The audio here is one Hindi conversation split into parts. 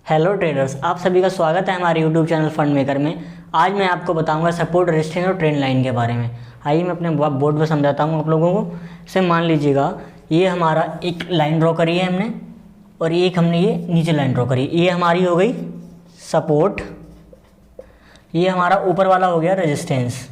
हेलो ट्रेडर्स, आप सभी का स्वागत है हमारे यूट्यूब चैनल फंड मेकर में। आज मैं आपको बताऊंगा सपोर्ट, रेजिस्टेंस और ट्रेंड लाइन के बारे में। आइए मैं अपने बोर्ड पर समझाता हूं आप लोगों को। जैसे मान लीजिएगा ये हमारा एक लाइन ड्रॉ करी है हमने, और एक हमने ये नीचे लाइन ड्रॉ करी। ये हमारी हो गई सपोर्ट, ये हमारा ऊपर वाला हो गया रेजिस्टेंस,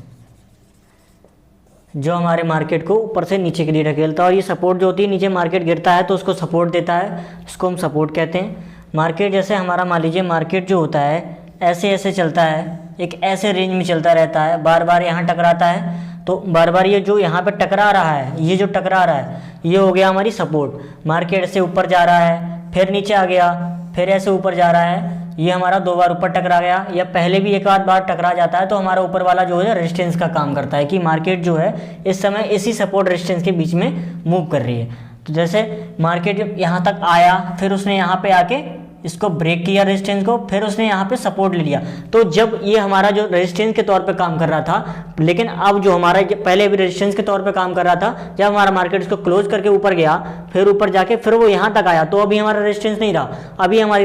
जो हमारे मार्केट को ऊपर से नीचे के लिए ढकेलता है। और ये सपोर्ट जो होती है, नीचे मार्केट गिरता है तो उसको सपोर्ट देता है, इसको हम सपोर्ट कहते हैं। मार्केट जैसे हमारा मान लीजिए मार्केट जो होता है ऐसे ऐसे चलता है, एक ऐसे रेंज में चलता रहता है, बार बार यहाँ टकराता है, तो बार बार ये जो यहाँ पे टकरा रहा है, ये जो टकरा रहा है ये हो गया हमारी सपोर्ट। मार्केट से ऊपर जा रहा है, फिर नीचे आ गया, फिर ऐसे ऊपर जा रहा है, ये हमारा दो बार ऊपर टकरा गया, या पहले भी एक आध बार टकरा जाता है, तो हमारा ऊपर वाला जो है रेजिस्टेंस का काम करता है कि मार्केट जो है इस समय इसी सपोर्ट रेजिस्टेंस के बीच में मूव कर रही है। तो जैसे मार्केट यहाँ तक आया, फिर उसने यहाँ पे आके इसको ब्रेक किया रेजिस्टेंस को, फिर उसने यहाँ पे सपोर्ट ले लिया। तो जब ये हमारा जो रेजिस्टेंस के तौर पे काम कर रहा था, लेकिन अब जो हमारा पहले भी रेजिस्टेंस के तौर पे काम कर रहा था, जब हमारा मार्केट इसको क्लोज करके ऊपर गया, फिर ऊपर जाके फिर वो यहाँ तक आया, तो अभी हमारा रेजिस्टेंस नहीं रहा। अभी हमारी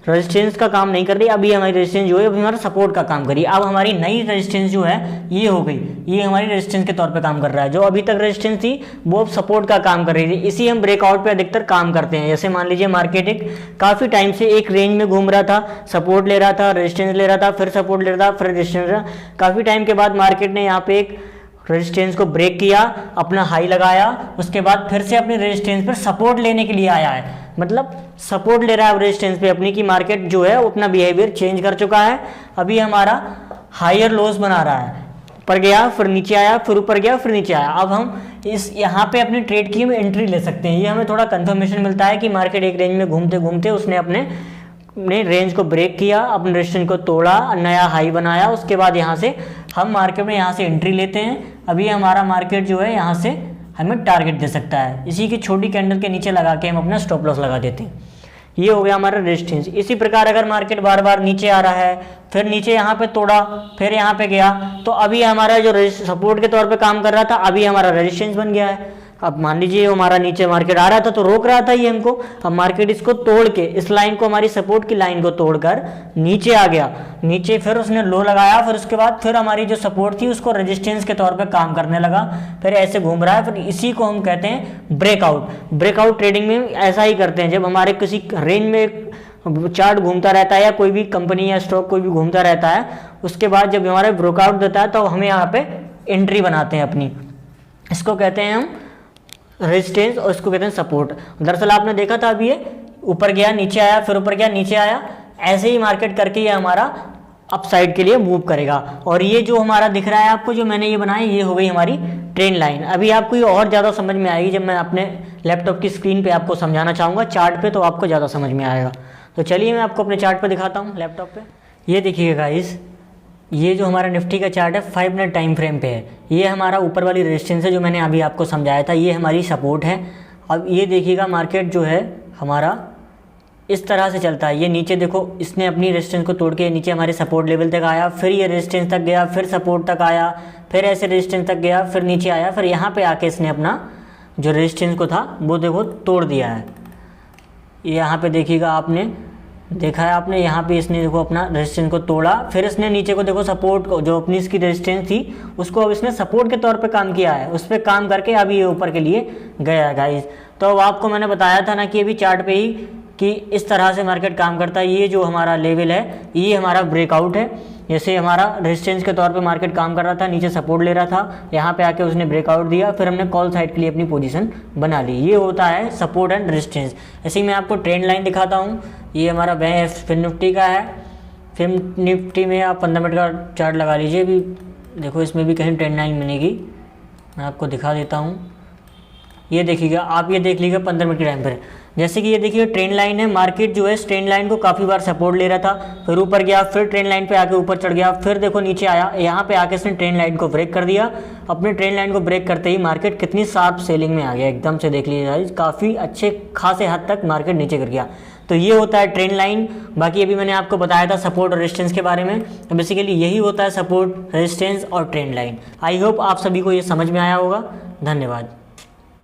रेजिस्टेंस का काम नहीं कर रही, अभी हमारी रेजिस्टेंस जो है अभी हमारा सपोर्ट का काम करी। अब हमारी नई रेजिस्टेंस जो है ये हो गई, ये हमारी रेजिस्टेंस के तौर पे काम कर रहा है। जो अभी तक रेजिस्टेंस थी वो अब सपोर्ट का काम कर रही थी। इसी हम ब्रेकआउट पे अधिकतर काम करते हैं। जैसे मान लीजिए मार्केट एक काफ़ी टाइम से एक रेंज में घूम रहा था, सपोर्ट ले रहा था, रेजिस्टेंस ले रहा था, फिर सपोर्ट ले रहा था, फिर रेजिस्टेंस। काफ़ी टाइम के बाद मार्केट ने यहाँ पे एक रेजिस्टेंस को ब्रेक किया, अपना हाई लगाया, उसके बाद फिर से अपने रेजिस्टेंस पर सपोर्ट लेने के लिए आया है। मतलब सपोर्ट ले रहा है रेजिस्टेंस पे अपनी, की मार्केट जो है अपना बिहेवियर चेंज कर चुका है। अभी हमारा हायर लोज बना रहा है, ऊपर गया फिर नीचे आया, फिर ऊपर गया फिर नीचे आया। अब हम इस यहाँ पे अपनी ट्रेड की हम एंट्री ले सकते हैं। ये हमें थोड़ा कंफर्मेशन मिलता है कि मार्केट एक रेंज में घूमते घूमते उसने अपने रेंज को ब्रेक किया, अपने रेजिस्टेंस को तोड़ा, नया हाई बनाया। उसके बाद यहाँ से हम मार्केट में यहाँ से एंट्री लेते हैं। अभी हमारा मार्केट जो है यहाँ से हमें टारगेट दे सकता है, इसी की छोटी कैंडल के नीचे लगा के हम अपना स्टॉप लॉस लगा देते हैं। ये हो गया हमारा रेजिस्टेंस। इसी प्रकार अगर मार्केट बार बार नीचे आ रहा है, फिर नीचे यहाँ पे तोड़ा, फिर यहाँ पे गया, तो अभी हमारा जो सपोर्ट के तौर पे काम कर रहा था अभी हमारा रेजिस्टेंस बन गया है। अब मान लीजिए हमारा नीचे मार्केट आ रहा था तो रोक रहा था ये हमको, अब मार्केट इसको तोड़ के, इस लाइन को, हमारी सपोर्ट की लाइन को तोड़कर नीचे आ गया। नीचे फिर उसने लो लगाया, फिर उसके बाद फिर हमारी जो सपोर्ट थी उसको रेजिस्टेंस के तौर पे काम करने लगा, फिर ऐसे घूम रहा है। फिर इसी को हम कहते हैं ब्रेकआउट। ब्रेकआउट ट्रेडिंग में ऐसा ही करते हैं, जब हमारे किसी रेंज में चार्ट घूमता रहता है या कोई भी कंपनी या स्टॉक कोई भी घूमता रहता है, उसके बाद जब हमारा ब्रेकआउट देता है तो हमें यहाँ पे एंट्री बनाते हैं अपनी। इसको कहते हैं हम रेजिस्टेंस और इसको कहते हैं सपोर्ट। दरअसल आपने देखा था अभी ये ऊपर गया नीचे आया, फिर ऊपर गया नीचे आया, ऐसे ही मार्केट करके ये हमारा अपसाइड के लिए मूव करेगा। और ये जो हमारा दिख रहा है आपको, जो मैंने ये बनाया, ये हो गई हमारी ट्रेंड लाइन। अभी आपको ये और ज़्यादा समझ में आएगी जब मैं अपने लैपटॉप की स्क्रीन पे आपको समझाना चाहूँगा चार्ट पे, तो आपको ज़्यादा समझ में आएगा। तो चलिए मैं आपको अपने चार्ट पे दिखाता हूँ लैपटॉप पे। ये देखिएगा गाइस, ये जो हमारा निफ्टी का चार्ट है 5 मिनट टाइम फ्रेम पे है। ये हमारा ऊपर वाली रेजिस्टेंस है जो मैंने अभी आपको समझाया था, ये हमारी सपोर्ट है। अब ये देखिएगा मार्केट जो है हमारा इस तरह से चलता है। ये नीचे देखो, इसने अपनी रेजिस्टेंस को तोड़ के नीचे हमारे सपोर्ट लेवल तक आया, फिर ये रेजिस्टेंस तक गया, फिर सपोर्ट तक आया, फिर ऐसे रेजिस्टेंस तक गया, फिर नीचे आया, फिर यहाँ पे आके इसने अपना जो रेजिस्टेंस को था वो देखो तोड़ दिया है। यहाँ पे देखिएगा, आपने देखा है आपने, यहाँ पे इसने देखो अपना रेजिस्टेंस को तोड़ा, फिर इसने नीचे को देखो सपोर्ट को, जो अपनी इसकी रेजिस्टेंस थी उसको अब इसने सपोर्ट के तौर पे काम किया है, उस पर काम करके अभी ये ऊपर के लिए गया है गाइस। तो अब आपको मैंने बताया था ना कि अभी चार्ट पे ही कि इस तरह से मार्केट काम करता है। ये जो हमारा लेवल है ये हमारा ब्रेकआउट है। जैसे हमारा रेजिस्टेंस के तौर पे मार्केट काम कर रहा था, नीचे सपोर्ट ले रहा था, यहाँ पे आके उसने ब्रेकआउट दिया, फिर हमने कॉल साइड के लिए अपनी पोजीशन बना ली। ये होता है सपोर्ट एंड रेजिस्टेंस। ऐसे ही मैं आपको ट्रेंड लाइन दिखाता हूँ। ये हमारा बैंक फिन निफ्टी का है। फिन निफ्टी में आप 15 मिनट का चार्ट लगा लीजिए। अभी देखो इसमें भी कहीं ट्रेंड लाइन मिलेगी, मैं आपको दिखा देता हूँ। ये देखिएगा आप, ये देख लीजिएगा 15 मिनट के टाइम पर। जैसे कि ये देखिए ट्रेंड लाइन है, मार्केट जो है ट्रेंड लाइन को काफ़ी बार सपोर्ट ले रहा था, फिर ऊपर गया, फिर ट्रेंड लाइन पे आके ऊपर चढ़ गया, फिर देखो नीचे आया, यहाँ पे आके इसने ट्रेंड लाइन को ब्रेक कर दिया। अपने ट्रेंड लाइन को ब्रेक करते ही मार्केट कितनी शार्प सेलिंग में आ गया, एकदम से देख लीजिए काफ़ी अच्छे खासे हद तक मार्केट नीचे गिर गया। तो ये होता है ट्रेंड लाइन। बाकी अभी मैंने आपको बताया था सपोर्ट और रेजिस्टेंस के बारे में, तो बेसिकली यही होता है सपोर्ट, रेजिस्टेंस और ट्रेंड लाइन। आई होप आप सभी को ये समझ में आया होगा। धन्यवाद।